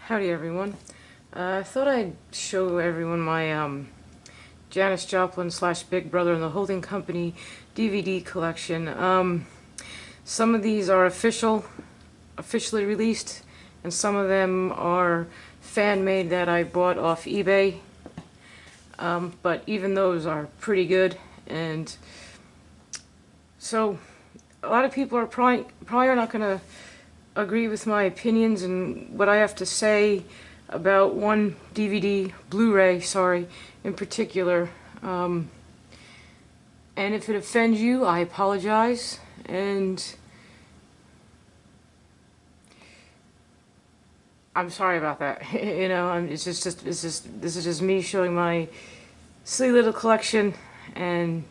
Howdy everyone. I thought I'd show everyone my Janis Joplin / Big Brother and the Holding Company DVD collection. Some of these are officially released, and some of them are fan-made that I bought off eBay. But even those are pretty good, and so a lot of people are probably are not going to agree with my opinions and what I have to say about one DVD, Blu-ray, sorry, in particular. And if it offends you, I apologize. And I'm sorry about that. You know, this is just me showing my silly little collection and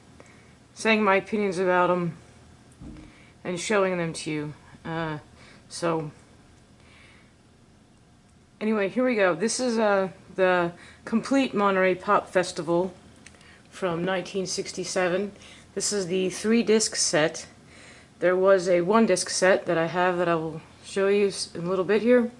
saying my opinions about them and showing them to you. So, anyway, here we go. This is the complete Monterey Pop Festival from 1967. This is the 3-disc set. There was a 1-disc set that I have that I will show you in a little bit here.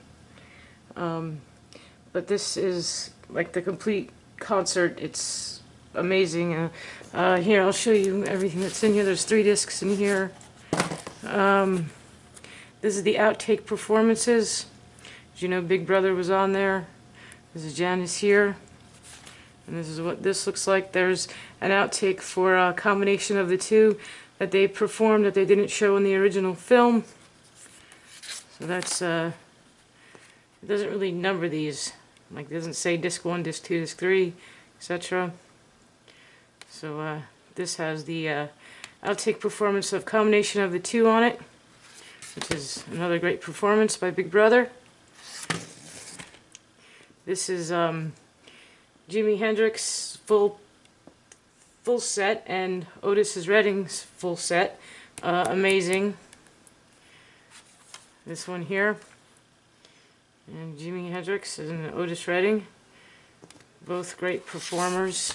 But this is like the complete concert. It's amazing. Here, I'll show you everything that's in here. There's 3 discs in here. This is the outtake performances. As you know, Big Brother was on there. This is Janis here. And this is what this looks like. There's an outtake for a combination of the two that they performed that they didn't show in the original film. So that's, it doesn't really number these. Like, it doesn't say disc 1, disc 2, disc 3, etc. So, this has the outtake performance of combination of the two on it, which is another great performance by Big Brother. This is Jimi Hendrix full set and Otis Redding's full set. Amazing. This one here, and Jimi Hendrix and Otis Redding, both great performers.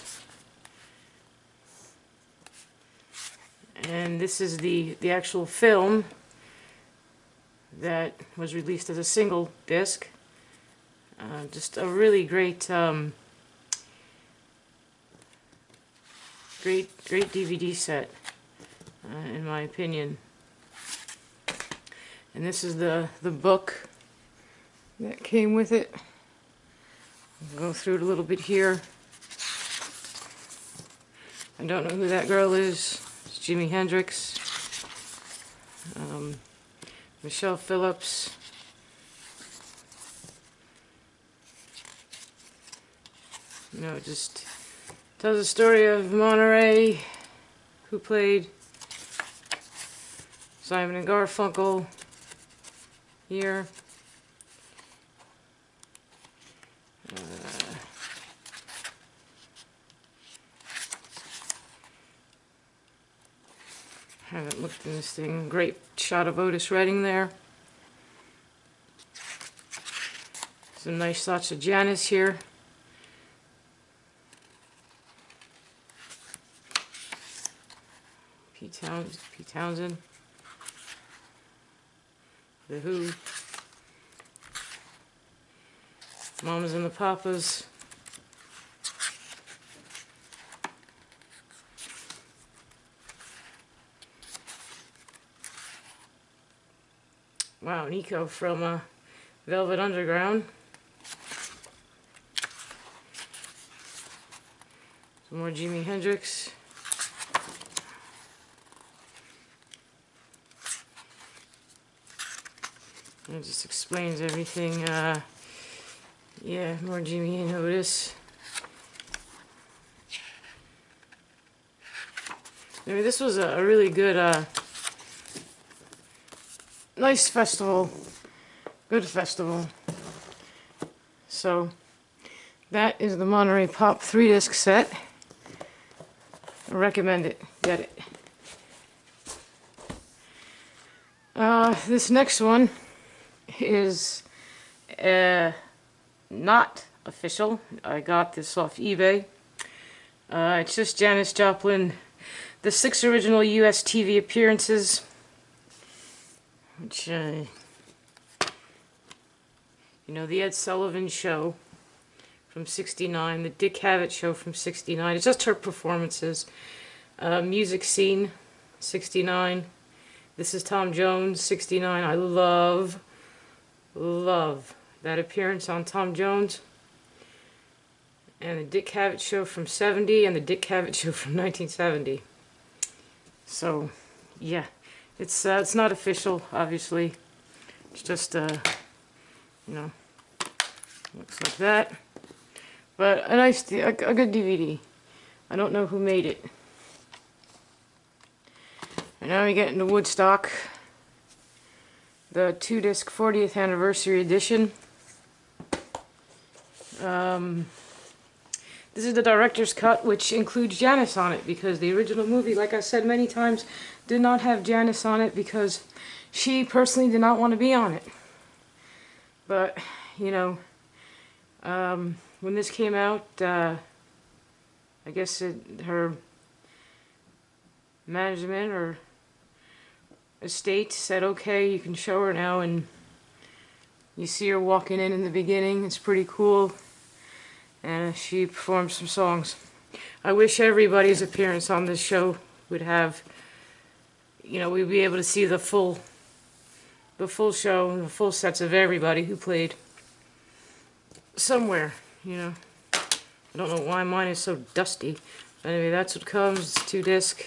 And this is the actual film that was released as a single disc. Just a really great, great DVD set, in my opinion. And this is the book that came with it. I'll go through it a little bit here. I don't know who that girl is. It's Jimi Hendrix. Michelle Phillips. You know, it just tells the story of Monterey, who played Simon and Garfunkel here. Haven't looked in this thing. Great shot of Otis Redding there. Some nice shots of Janis here. Pete Townsend. The Who. Mamas and the Papas. Wow, Nico from Velvet Underground. Some more Jimi Hendrix. It just explains everything. Yeah, more Jimi and Otis. I mean, this was a really good, nice festival. Good festival. So, that is the Monterey Pop 3-disc set. I recommend it. Get it. This next one is not official. I got this off eBay. It's just Janis Joplin, the 6 original US TV appearances, which You know, the Ed Sullivan Show from '69, the Dick Cavett Show from '69. It's just her performances. Music Scene, '69. This is Tom Jones, '69. I love that appearance on Tom Jones. And the Dick Cavett Show from '70 and the Dick Cavett Show from 1970. So, yeah, it's not official, obviously. It's just, you know, looks like that. But a nice, a good DVD. I don't know who made it. And now we get into Woodstock, the 2-disc 40th anniversary edition. This is the director's cut, which includes Janis on it, because the original movie, like I said many times, did not have Janis on it because she personally did not want to be on it. But, you know, when this came out, I guess her management or estate said, okay, you can show her now, and you see her walking in the beginning. It's pretty cool. And she performed some songs. I wish everybody's appearance on this show would have, you know, we'd be able to see the full show and the full sets of everybody who played somewhere, you know. I don't know why mine is so dusty. Anyway, that's what comes. It's 2-disc.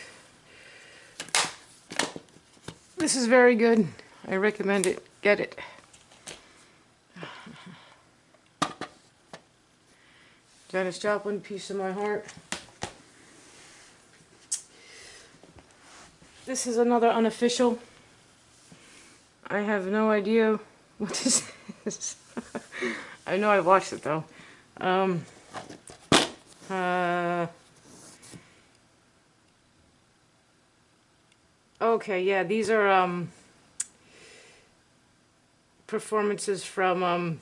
This is very good. I recommend it. Get it. Janis Joplin, Piece of My Heart. This is another unofficial. I have no idea what this is. I know I watched it though. Okay, yeah, these are performances from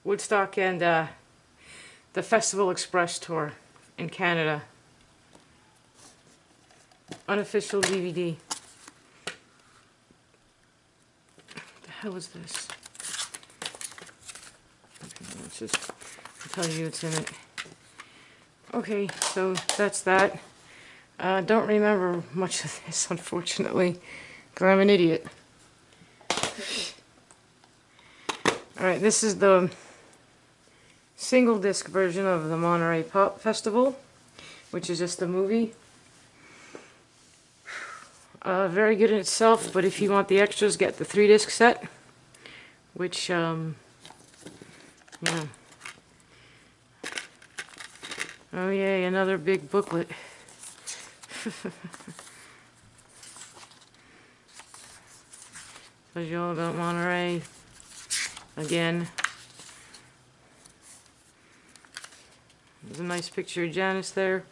Woodstock and the Festival Express tour in Canada. Unofficial DVD. What the hell is this? Okay, let's just tell you what's in it. Okay, so that's that. Don't remember much of this, unfortunately, because I'm an idiot. Alright, this is the single disc version of the Monterey Pop Festival, which is just the movie. Very good in itself, but if you want the extras, get the 3-disc set, which, yeah. Oh yay, another big booklet. Tells you all about Monterey. Again. There's a nice picture of Janis there.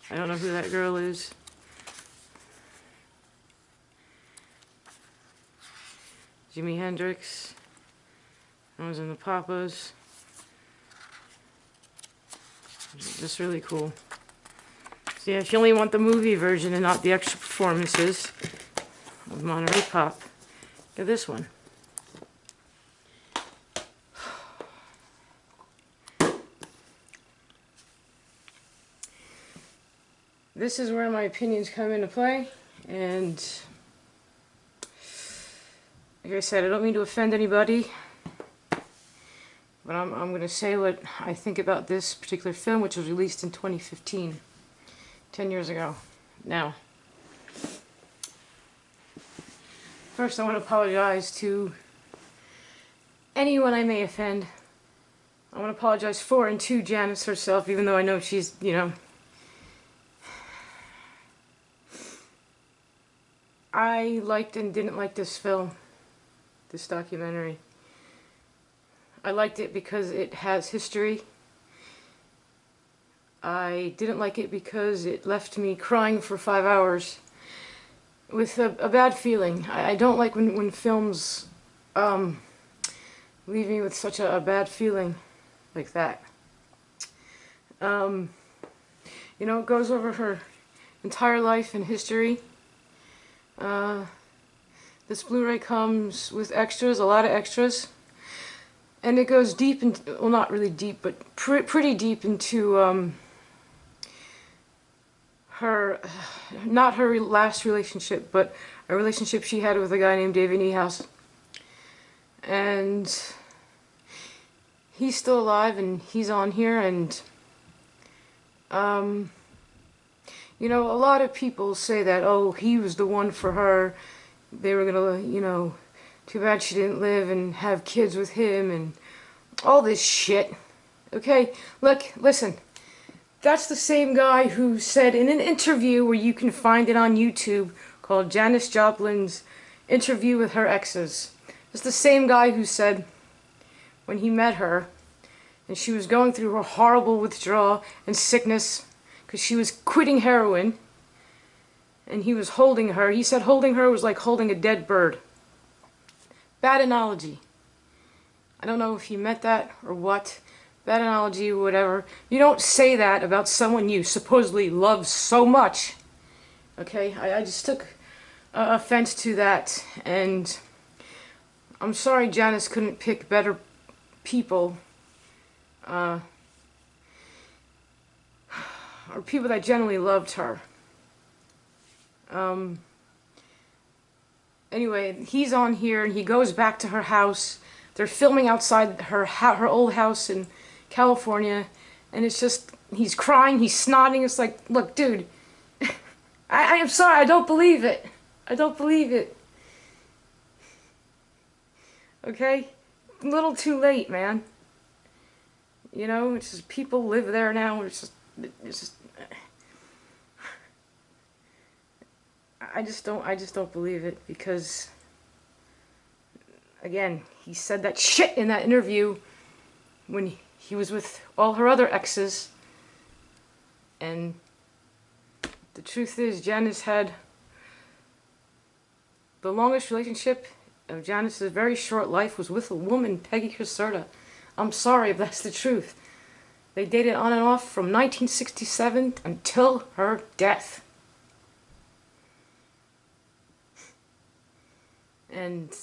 I don't know who that girl is. Jimi Hendrix. I was in the Papas. Just really cool. So yeah, if you only want the movie version and not the extra performances of Monterey Pop, get this one. This is where my opinions come into play, and like I said, I don't mean to offend anybody, but I'm going to say what I think about this particular film, which was released in 2015, 10 years ago now. First, I want to apologize to anyone I may offend. I want to apologize for and to Janis herself, even though I know she's, you know, I liked and didn't like this film, this documentary. I liked it because it has history. I didn't like it because it left me crying for 5 hours with a bad feeling. I don't like when films leave me with such a bad feeling like that. You know, it goes over her entire life and history. The This Blu-ray comes with extras, a lot of extras. And it goes deep into, well, not really deep, but pretty deep into her, not her last relationship, but a relationship she had with a guy named David Niehaus. And he's still alive, and he's on here, and you know, a lot of people say that, oh, he was the one for her. They were gonna, you know, too bad she didn't live and have kids with him and all this shit. Okay, look, listen. That's the same guy who said in an interview where you can find it on YouTube called Janis Joplin's interview with her exes. It's the same guy who said when he met her and she was going through her horrible withdrawal and sickness because she was quitting heroin and he was holding her. He said holding her was like holding a dead bird. Bad analogy. I don't know if he meant that or what. Bad analogy or whatever. You don't say that about someone you supposedly love so much. Okay? I just took offense to that, and I'm sorry Janis couldn't pick better people. Or people that genuinely loved her. Anyway, he's on here and he goes back to her house. They're filming outside her old house in California, and it's just, he's crying, he's snotting. It's like, look, dude, I am sorry, I don't believe it. I don't believe it. Okay? A little too late, man. You know, it's just people live there now. It's just I just don't believe it, because again, he said that shit in that interview when he was with all her other exes, and the truth is Janis had the longest relationship of Janis's very short life was with a woman, Peggy Caserta. I'm sorry if that's the truth. They dated on and off from 1967 until her death. And,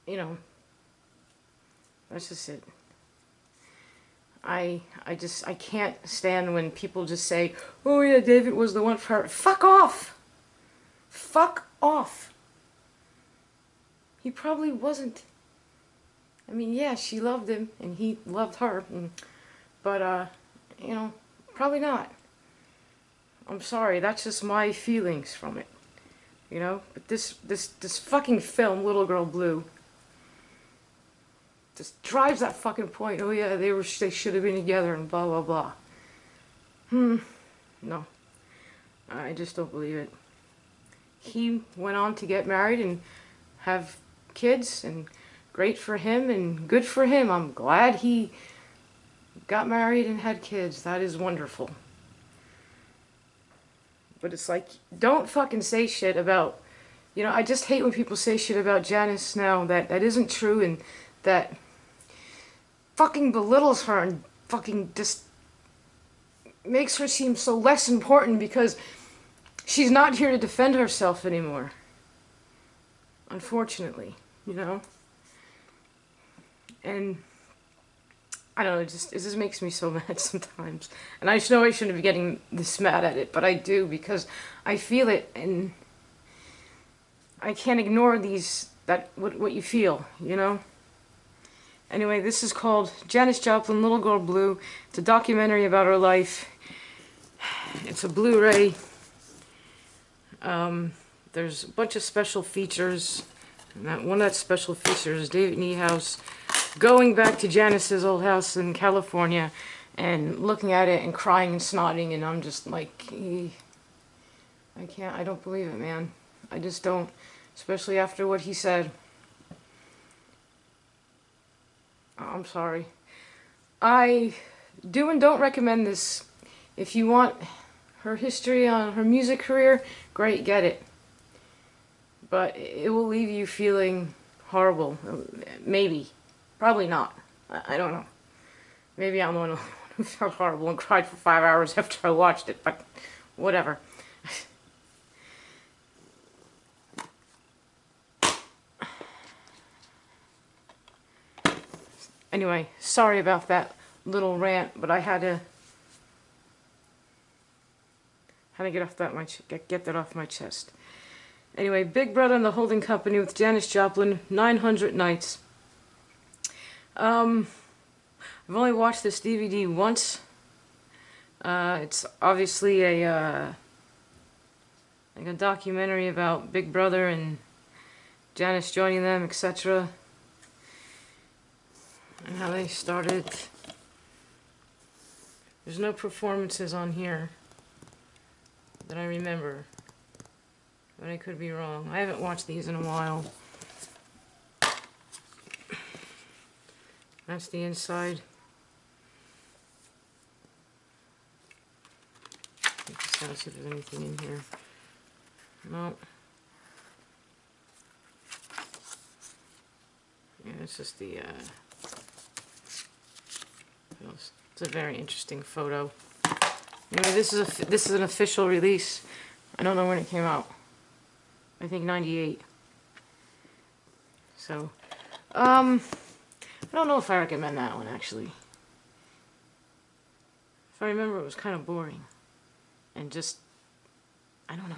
you know, that's just it. I can't stand when people just say, oh yeah, David was the one for her. Fuck off! Fuck off! He probably wasn't. I mean, yeah, she loved him, and he loved her, but, you know, probably not. I'm sorry, that's just my feelings from it. You know, but this fucking film, Little Girl Blue, just drives that fucking point. Oh yeah, they should have been together and blah blah blah. No, I just don't believe it. He went on to get married and have kids, and great for him and good for him. I'm glad he got married and had kids. That is wonderful. But it's like, don't fucking say shit about, you know, I just hate when people say shit about Janis now that isn't true, and that fucking belittles her and fucking just makes her seem so less important because she's not here to defend herself anymore. Unfortunately, you know? And I don't know, it just makes me so mad sometimes. And I just know I shouldn't be getting this mad at it, but I do, because I feel it, and I can't ignore what you feel, you know? Anyway, this is called Janis Joplin, Little Girl Blue. It's a documentary about her life. It's a Blu-ray. There's a bunch of special features. And one of that special features is David Niehaus going back to Janis's old house in California and looking at it and crying and snotting, and I'm just like, I don't believe it, man. I just don't, especially after what he said. I'm sorry. I do and don't recommend this. If you want her history on her music career, great, get it. But it will leave you feeling horrible. Maybe. Probably not. I don't know. Maybe I'm the one who felt horrible and cried for 5 hours after I watched it, but whatever. Anyway, sorry about that little rant, but I had to get off that get that off my chest. Anyway, Big Brother and the Holding Company with Janis Joplin, 900 Nights. I've only watched this DVD once. It's obviously a like a documentary about Big Brother and Janis joining them, etc. And how they started. There's no performances on here that I remember, but I could be wrong. I haven't watched these in a while. That's the inside. Let's see if there's anything in here. No. Yeah, it's just the, it's a very interesting photo. Anyway, this is an official release. I don't know when it came out. I think 98. So, I don't know if I recommend that one, actually. If I remember, it was kind of boring. And just, I don't know.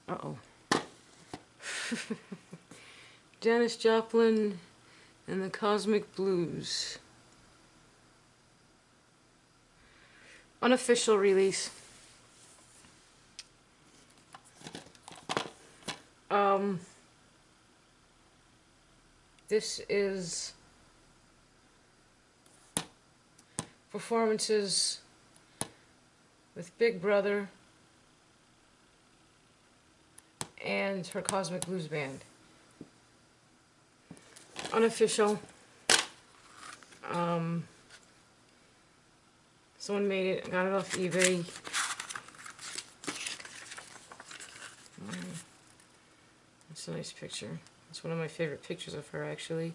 Uh-oh. Janis Joplin and the Cosmic Blues. Unofficial release. This is performances with Big Brother and her Cosmic Blues Band. Unofficial. Someone made it, got it off eBay. That's a nice picture. It's one of my favorite pictures of her, actually.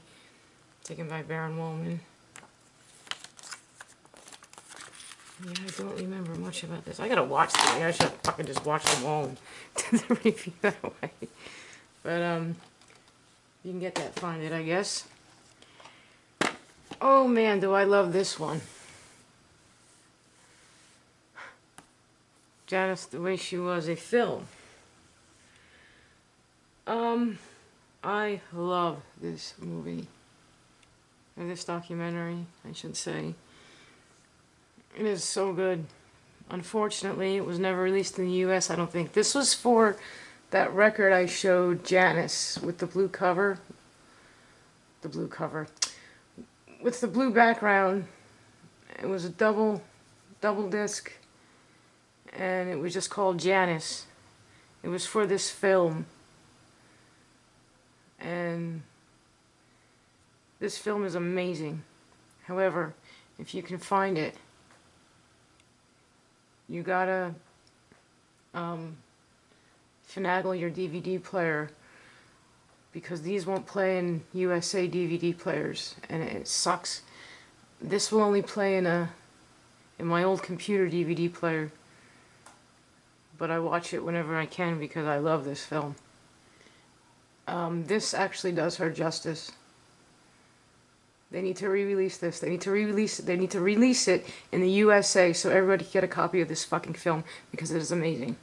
Taken by Baron Wolman. Yeah, I don't remember much about this. I gotta watch them. I should fucking just watch them all and do the review that way. But, you can get that, find it, I guess. Oh man, do I love this one. Janis, the Way She Was, a film. I love this movie. Or this documentary, I should say. It is so good. Unfortunately, it was never released in the US, I don't think. This was for that record I showed Janis with the blue cover. The blue cover. With the blue background. It was a double disc. And it was just called Janis. It was for this film. And this film is amazing. However, if you can find it, you gotta finagle your DVD player, because these won't play in USA DVD players, and it sucks. This will only play in my old computer DVD player, but I watch it whenever I can because I love this film. This actually does her justice. They need to re-release this. They need to release it in the USA so everybody can get a copy of this fucking film, because it is amazing.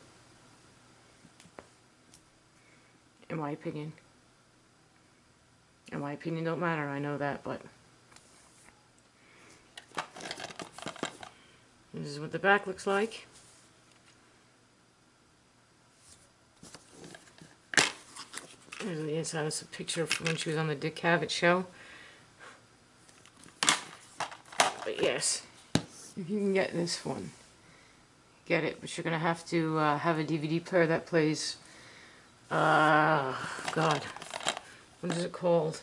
In my opinion. And my opinion don't matter, I know that, but this is what the back looks like. There's the inside. It's a picture from when she was on the Dick Cavett show. But yes, if you can get this one, get it. But you're gonna have to have a DVD player that plays. God, what is it called?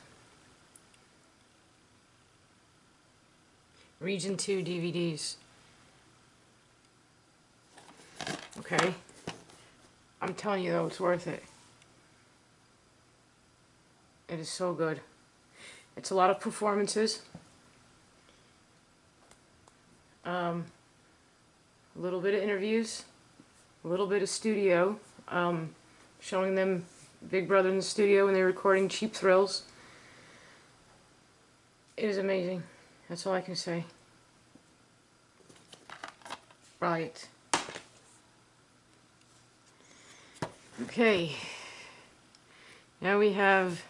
Region 2 DVDs. Okay. I'm telling you though, it's worth it. It is so good. It's a lot of performances. A little bit of interviews. A little bit of studio. Showing them Big Brother in the studio when they were recording Cheap Thrills. It is amazing. That's all I can say. Right. Okay. Now we have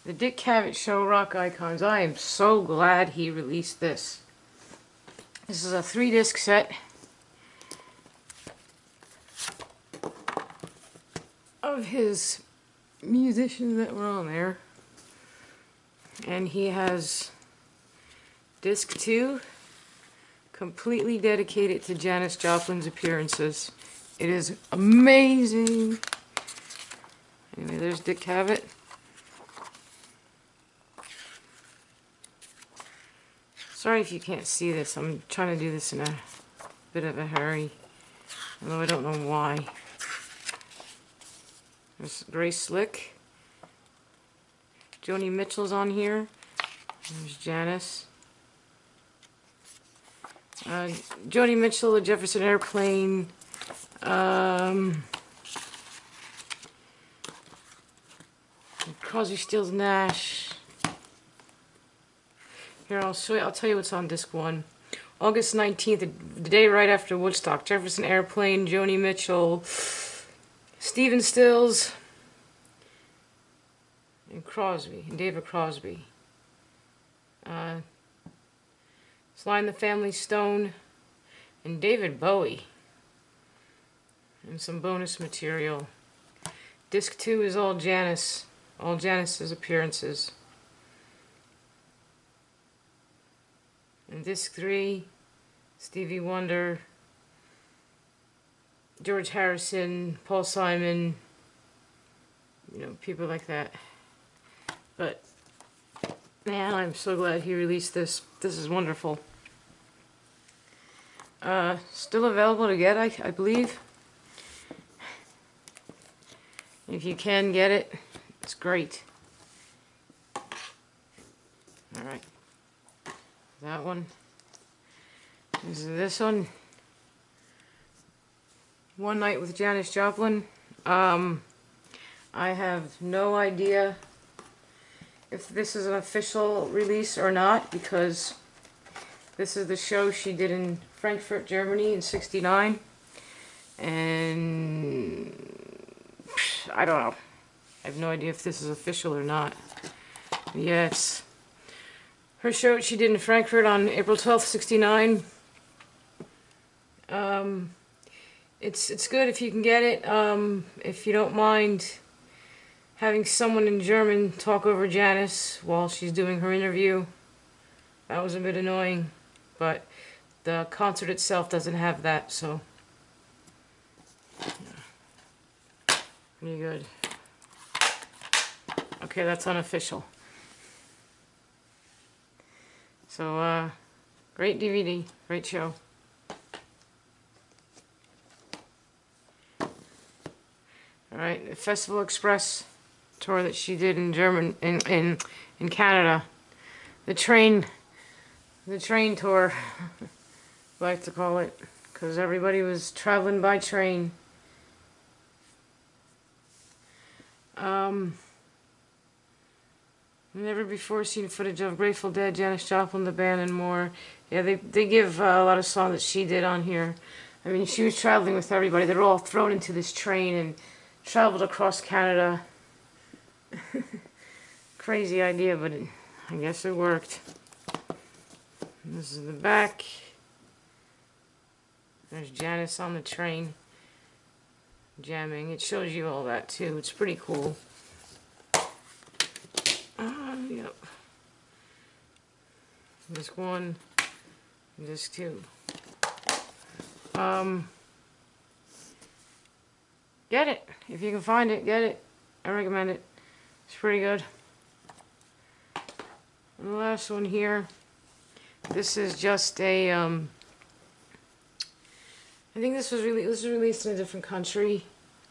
the Dick Cavett Show Rock Icons. I am so glad he released this. This is a 3-disc set of his musicians that were on there. And he has disc 2 completely dedicated to Janis Joplin's appearances. It is amazing. Anyway, there's Dick Cavett. Sorry if you can't see this. I'm trying to do this in a bit of a hurry, although I don't know why. There's Grace Slick. Joni Mitchell's on here. There's Janis. Joni Mitchell, the Jefferson Airplane. Crosby, Stills, Nash. Here, I'll tell you what's on disc 1. August 19th, the day right after Woodstock. Jefferson Airplane, Joni Mitchell, Stephen Stills, and Crosby, and David Crosby. Sly and the Family Stone, and David Bowie. And some bonus material. Disc 2 is all Janis. All Janis's appearances. And disc 3, Stevie Wonder, George Harrison, Paul Simon, you know, people like that. But, man, I'm so glad he released this. This is wonderful. Still available to get, I believe. If you can get it, it's great. Alright. That one. This one. One Night with Janis Joplin. I have no idea if this is an official release or not, because this is the show she did in Frankfurt, Germany in '69. And I don't know. I have no idea if this is official or not. Yeah, it's her show she did in Frankfurt on April 12th, '69. It's good if you can get it. If you don't mind having someone in German talk over Janis while she's doing her interview. That was a bit annoying, but the concert itself doesn't have that, so pretty good. Okay, that's unofficial. So, great DVD, great show. Alright, the Festival Express tour that she did in in Canada. The train tour, I like to call it, because everybody was traveling by train. Never before seen footage of Grateful Dead, Janis Joplin, the band, and more. Yeah, they give a lot of songs that she did on here. I mean, she was traveling with everybody. They were all thrown into this train and traveled across Canada. Crazy idea, but I guess it worked. And this is the back. There's Janis on the train jamming. It shows you all that too. It's pretty cool. Yep. Disc 1, disc 2. Get it. If you can find it, get it. I recommend it. It's pretty good. And the last one here. This is just a I think this was released in a different country.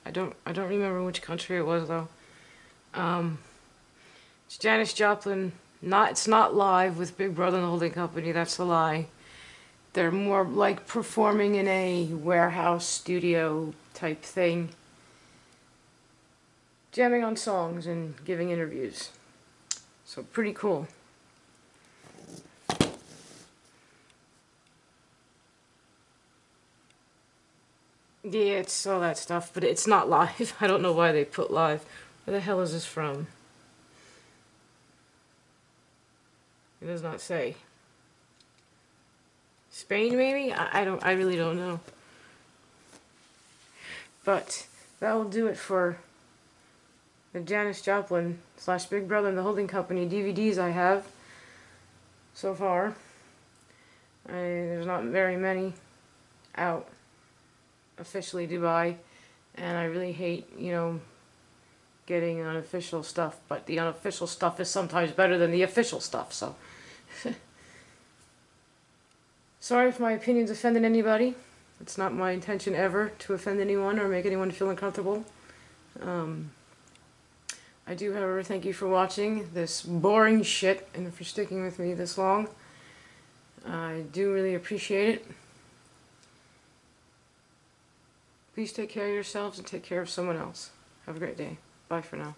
I don't remember which country it was though. It's Janis Joplin. It's not live with Big Brother and the Holding Company. That's a lie. They're more like performing in a warehouse studio type thing. jamming on songs and giving interviews. So pretty cool. Yeah, it's all that stuff, but it's not live. I don't know why they put live. Where the hell is this from? It does not say. Spain, maybe? I really don't know. But that will do it for the Janis Joplin / Big Brother and the Holding Company DVDs I have so far. There's not very many out officially to buy, and I really hate, getting unofficial stuff, but the unofficial stuff is sometimes better than the official stuff, so. Sorry if my opinions offended anybody. It's not my intention ever to offend anyone or make anyone feel uncomfortable. I do, however, thank you for watching this boring shit and for sticking with me this long. I do really appreciate it. Please take care of yourselves and take care of someone else. Have a great day. Bye for now.